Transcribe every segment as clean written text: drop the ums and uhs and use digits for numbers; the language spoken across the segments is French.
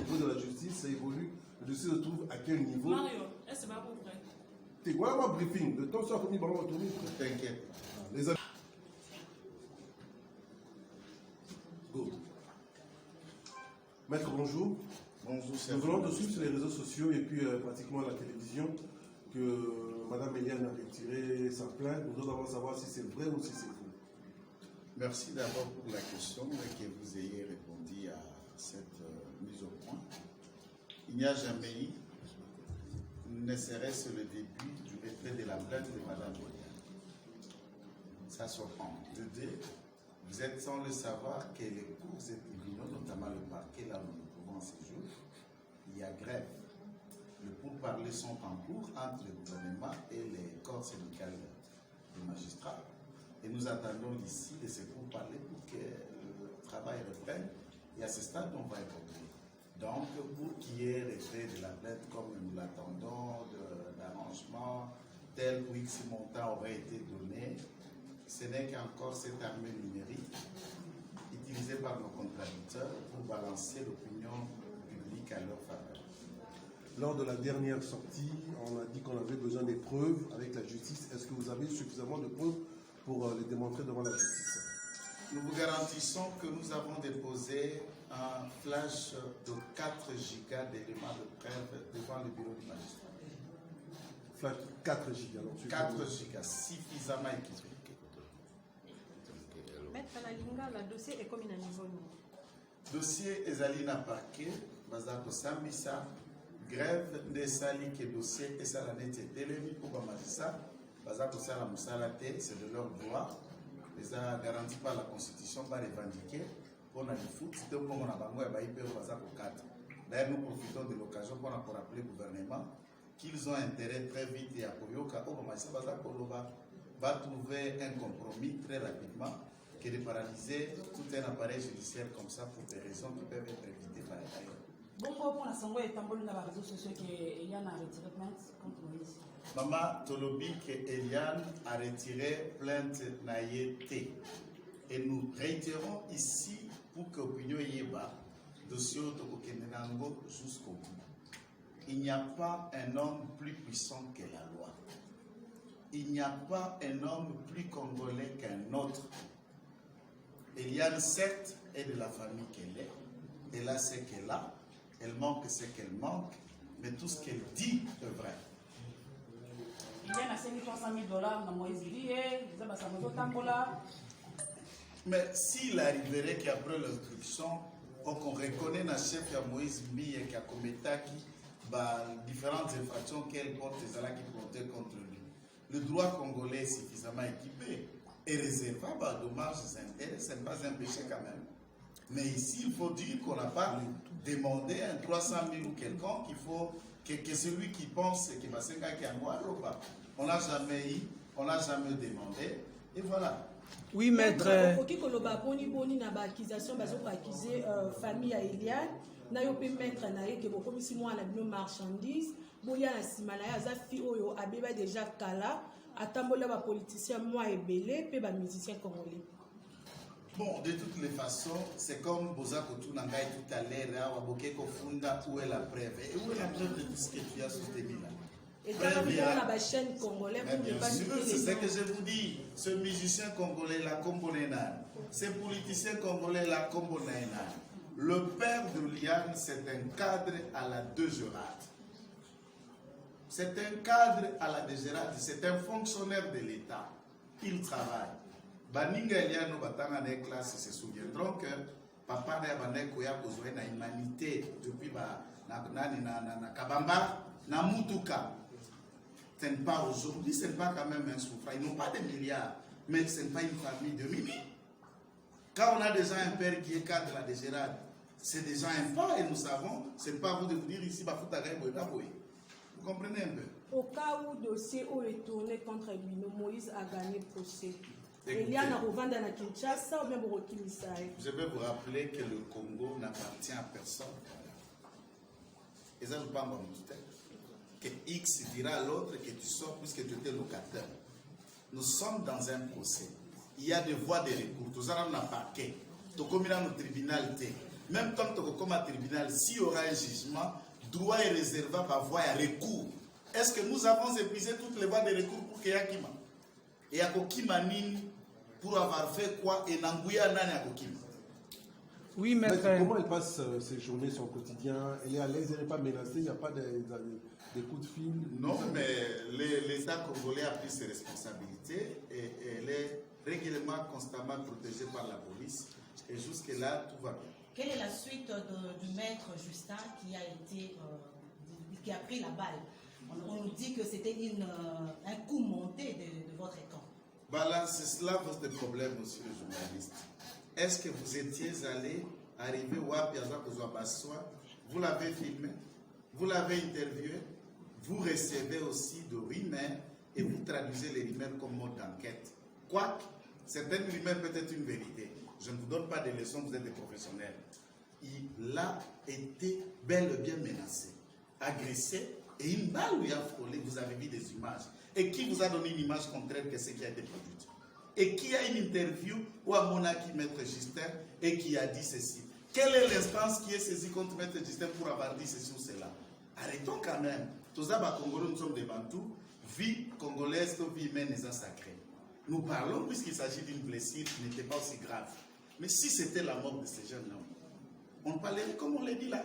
niveau de la justice, ça évolue. Le dossier se trouve à quel niveau? Mario, est-ce que c'est pas pour vrai? T'es quoi ma briefing? Le temps soit commis par moi, T'inquiète. Les amis. Go. Maître, bonjour. Bonjour, Nous venons de suivre sur les réseaux sociaux et puis pratiquement à la télévision que Mme Eliane a retiré sa plainte. Nous devons d'abord savoir si c'est vrai ou si c'est faux. Merci d'abord pour la question et que vous ayez répondu à cette mise au point. Il n'y a jamais eu, ne serait-ce le début du retrait de la plainte de Mme Eliane. Ça surprend. De deux, vous êtes sans le savoir que les cours et tribunaux, notamment le parquet, là où nous pouvons en séjour, il y a grève. Les pourparlers sont en cours entre le gouvernement et les corps syndicales des magistrats. Et nous attendons ici de ces pourparlers pour que le travail reprenne. Et à ce stade, on va évoluer. Donc, pour qu'il y ait retrait de la plainte comme nous l'attendons, d'arrangement, tel ou X montant aurait été donné, ce n'est qu'encore cette armée numérique utilisée par nos contradicteurs pour balancer l'opinion publique à leur faveur. Lors de la dernière sortie, on a dit qu'on avait besoin des preuves avec la justice. Est-ce que vous avez suffisamment de preuves pour les démontrer devant la justice? Nous vous garantissons que nous avons déposé un flash de 4 gigas d'éléments de preuve devant le bureau du magistrat. Flash 4 gigas. 4 gigas, suffisamment équipé. Maître Nalinga, le dossier est comme un niveau. Dossier ezalina parquet, bazako sambisa, grève de sali que dossier et salanete telemi pour magistrat, bazako sala musalate, c'est de leur droit. Les a garantis par la Constitution, par revendiquer, on a du foot, donc on a bango et baïpé au bazako 4. D'ailleurs, nous profitons de l'occasion pour rappeler au gouvernement qu'ils ont intérêt très vite et à Koyoka, au magistrat bazako loba, va trouver un compromis très rapidement que de paralyser tout un appareil judiciaire comme ça pour des raisons qui peuvent être évitées par ailleurs. Bon, pour l'instant, il y a des réseaux sociaux qui ont retiré plainte contre Moïse. Maman Tolobi que Eliane a retiré plainte naïeté. Et nous réitérons ici pour que l'opinion yeba dossier Tokokenenango jusqu'au bout. Il n'y a pas un homme plus puissant que la loi. Il n'y a pas un homme plus congolais qu'un autre. Eliane, certes, est de la famille qu'elle est. Elle a ce qu'elle a. Elle manque ce qu'elle manque. Mais tout ce qu'elle dit est vrai. Il y a 300 000 $ dans Moïse Lié, mais s'il arriverait qu'après l'instruction, on reconnaît la chef de Moïse Mie qui a commis différentes infractions qu'elle porte qui portaient contre lui. Le droit congolais est suffisamment équipé et réservable à dommages et intérêts, ce n'est pas un péché quand même. Mais ici, il faut dire qu'on n'a pas demandé un 300 000 ou quelconque, il faut que celui qui pense qu'il va se gagner en moi, on n'a jamais eu, on n'a jamais demandé, et voilà. Oui, maître. Ok, koloba boni boni na ba accusation bazo ko accuser famille à Eliane na yo pe maître na ye ke boko misi mo na bino marchandise boya na sima na ya za fi oyo abeba déjà kala atambola ba politicien moi ebele pe ba musicien congolais. Bon, de toutes les façons, c'est comme Bozako Tunangai tout à l'heure, Wabokeko Funda, où est la preuve? Et où est la preuve de tout ce que tu as soutenu là? Et dans la chaîne congolaise, c'est ce que je vous dis. Ce musicien congolais, la Kombonéna, ce politicien congolais, la Kombonéna. Le père de Liane, c'est un cadre à la Dégérade. C'est un cadre à la Dégérade, c'est un fonctionnaire de l'État. Il travaille. Baninga Eliano Batanga des classes se souviendront que papa n'a pas besoin d'humanité depuis na Kabamba, na Mutuka. Ce n'est pas aujourd'hui, ce n'est pas quand même un souffrant. Ils n'ont pas de milliards, mais ce n'est pas une famille de mimi. Quand on a déjà un père qui est cadre à la Dégérade, c'est déjà un pas et nous savons, ce n'est pas à vous de vous dire ici, vous comprenez un peu? Au cas où le dossier est tourné contre lui, Moïse a gagné procès. Eliane a revendé à Kinshasa ou même au Kimissaï. Je vais vous rappeler que le Congo n'appartient à personne. Et ça, je parle en tête. Que X dira à l'autre que tu sors puisque tu étais locataire. Nous sommes dans un procès. Il y a des voies de recours. Tout ça, on a parquet. Tout comme il y a nos tribunal. même tant que comme un tribunal, s'il y aura un jugement, droit est réservé à voie à recours. Est-ce que nous avons épuisé toutes les voies de recours pour qu'il y ait Kima? Et à Kokima Nini, pour avoir fait quoi? Et Nangouya Nani à Kokima. Oui, maître. Comment elle passe ses journées, son quotidien? Elle est à l'aise, elle n'est pas menacée, il n'y a pas des coups de fil? Non, mais l'État congolais a pris ses responsabilités et elle est régulièrement, constamment protégée par la police. Et jusque-là, tout va bien. Quelle est la suite du maître Justin qui a pris la balle? On nous dit que c'était un coup monté de votre camp. Voilà, c'est cela votre problème, monsieur le journaliste. Est-ce que vous étiez arrivé vous l'avez filmé, vous l'avez interviewé, vous recevez aussi de rumeurs et vous traduisez les rumeurs comme mode d'enquête. Quoique, certaines rumeurs peuvent être une vérité. Je ne vous donne pas des leçons, vous êtes des professionnels. Il a été bel et bien menacé, agressé, et une balle lui a frôlé, vous avez vu des images. Et qui vous a donné une image contraire que ce qui a été produit? Et qui a une interview où à Monaki Maître Justin et qui a dit ceci? Quelle est l'instance qui est saisie contre Maître Justin pour avoir dit ceci ou cela? Arrêtons quand même. Tous les Congolais, nous sommes des Bantous. Vie congolaise, vie humaine est sacrée. Nous parlons puisqu'il s'agit d'une blessure qui n'était pas aussi grave. Mais si c'était la mort de ces jeunes-là, on parlerait comme on l'a dit là.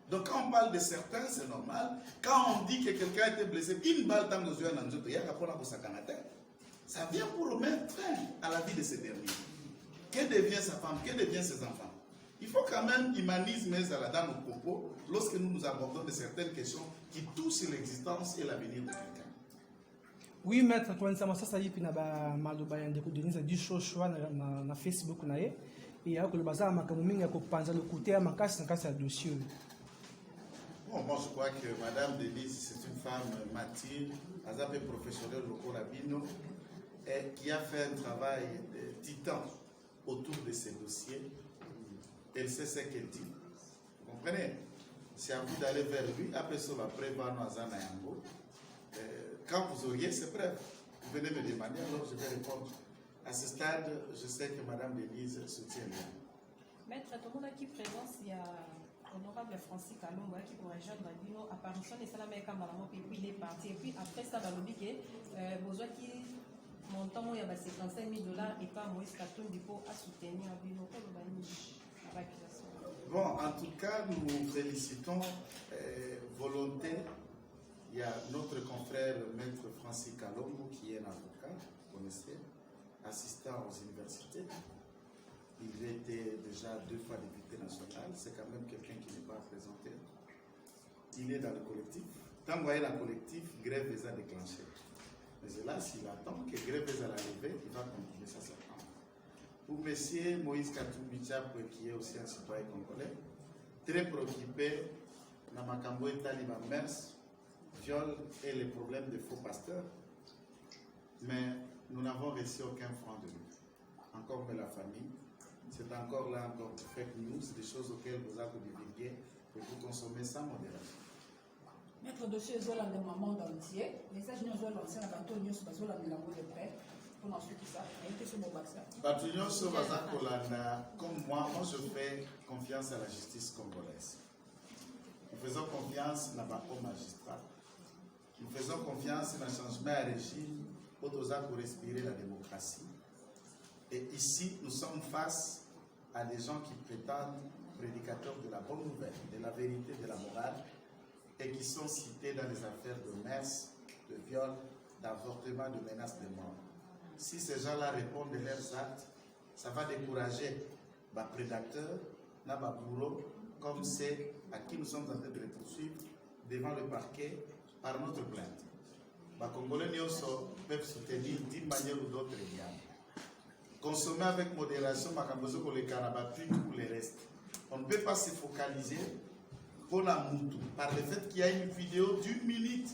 Donc quand on parle de certains, c'est normal. Quand on dit que quelqu'un a été blessé, une balle dans nos yeux, ça vient pour mettre fin à la vie de ces derniers. Que devient sa femme? Que devient ses enfants? Il faut quand même humanisme dans nos propos lorsque nous nous abordons de certaines questions qui touchent l'existence et l'avenir de quelqu'un. Oui, maître, tu as ça y pina ba maloba ya ndeko Denise du chochoa na Facebook na ye et ya ko le bazar makamu mingi ko panza le côté makasi na kasi ya dossier. Bon, moi je crois que Madame Denise, c'est une femme mature, azapé professionnelle au Corabino, et qui a fait un travail de titan autour de ces dossiers. Elle sait ce qu'elle dit. Vous comprenez? C'est à vous d'aller vers lui. Après ça, après, quand vous auriez ces preuves, vous venez me demander, alors je vais répondre. À ce stade, je sais que Madame Denise soutient bien. Maître, tout le monde qui présence, il y a honorable Francis Kalongo qui pourrait rejoindre Bino apparition et ça la met comme et puis il est parti. Et puis après ça, dans le but besoin qui montant il y a $55 000 et pas Moïse Katoum pour à soutenir Bino pour l'accusation. Bon, en tout cas, nous félicitons volonté. Il y a notre confrère Maître Francis Kalongo qui est un avocat, vous connaissez, assistant aux universités. Il était déjà 2 fois député national, c'est quand même quelqu'un qui n'est pas présenté. Il est dans le collectif. Tant que vous voyez dans le collectif, grève les a déclenché. Mais là, s'il attend que grève les a la lever, il va continuer ça septembre. Pour M. Moïse Katoum Bichap, qui est aussi un citoyen congolais, très préoccupé dans Makambo et Taliban Mers, viol et les problèmes de faux pasteurs. Mais nous n'avons reçu aucun franc de lui. Encore mais la famille. C'est encore là, encore fake news, des choses auxquelles vous avez divulgué et vous consommez sans modération. Maître dossier Zola de maman entier, message nous Zola l'ancien Antonio News Zola Milango de près, pour ensuite qui ça, et que ce mot baxa. Batunyo Sovaza Kolana, comme moi je fais confiance à la justice congolaise. Nous faisons confiance dans le magistrat. Nous faisons confiance dans le changement de régime pour respirer la démocratie. Et ici, nous sommes face à des gens qui prétendent prédicateurs de la bonne nouvelle, de la vérité, de la morale, et qui sont cités dans les affaires de mers, de viol, d'avortement, de menaces de mort. Si ces gens-là répondent de leurs actes, ça va décourager les prédateurs, les bourreaux, comme c'est à qui nous sommes en train de les poursuivre devant le parquet par notre plainte. Les Congolais peuvent soutenir d'une manière ou d'autre les gars. Consommer avec modération, les carabatus ou les restes. On ne peut pas se focaliser pour la moutou par le fait qu'il y a une vidéo d'1 minute.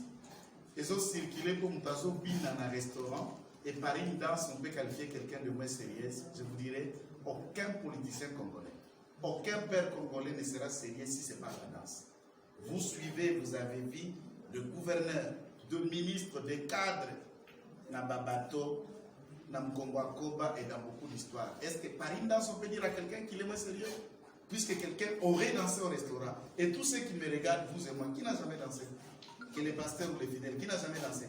Ils ont circulé pour Moutazo Bin dans un restaurant et par une danse, on peut qualifier quelqu'un de moins sérieux. Je vous dirais, aucun politicien congolais, aucun père congolais ne sera sérieux si ce n'est pas la danse. Vous suivez, vous avez vu de gouverneurs, de ministres, de cadres, dans Babato, dans Mkongwa Koba et dans beaucoup d'histoires. Est-ce que par une danse, on peut dire à quelqu'un qu'il est moins sérieux? puisque quelqu'un aurait dansé au restaurant. Et tous ceux qui me regardent, vous et moi, qui n'a jamais dansé? Que les pasteurs ou les fidèles, qui n'a jamais dansé?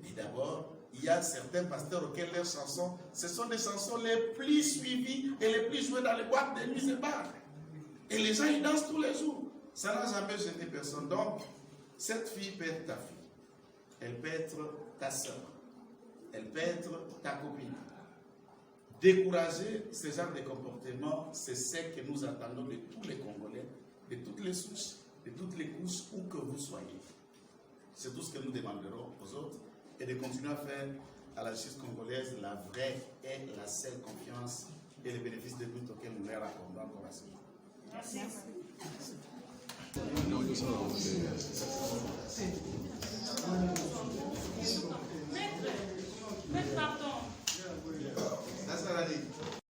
Et d'abord, il y a certains pasteurs auxquels leurs chansons, ce sont des chansons les plus suivies et les plus jouées dans les boîtes de nuit et bars. Et les gens, ils dansent tous les jours. Ça n'a jamais gêné personne. Donc, cette fille peut être ta fille. Elle peut être ta soeur. Elle peut être ta copine. Décourager ce genre de comportement, c'est ce que nous attendons de tous les Congolais, de toutes les souches, de toutes les couches, où que vous soyez. C'est tout ce que nous demanderons aux autres, et de continuer à faire à la justice congolaise la vraie et la seule confiance et les bénéfices de but auxquels nous leur accordons encore à ce moment. Merci. Maître, pardon.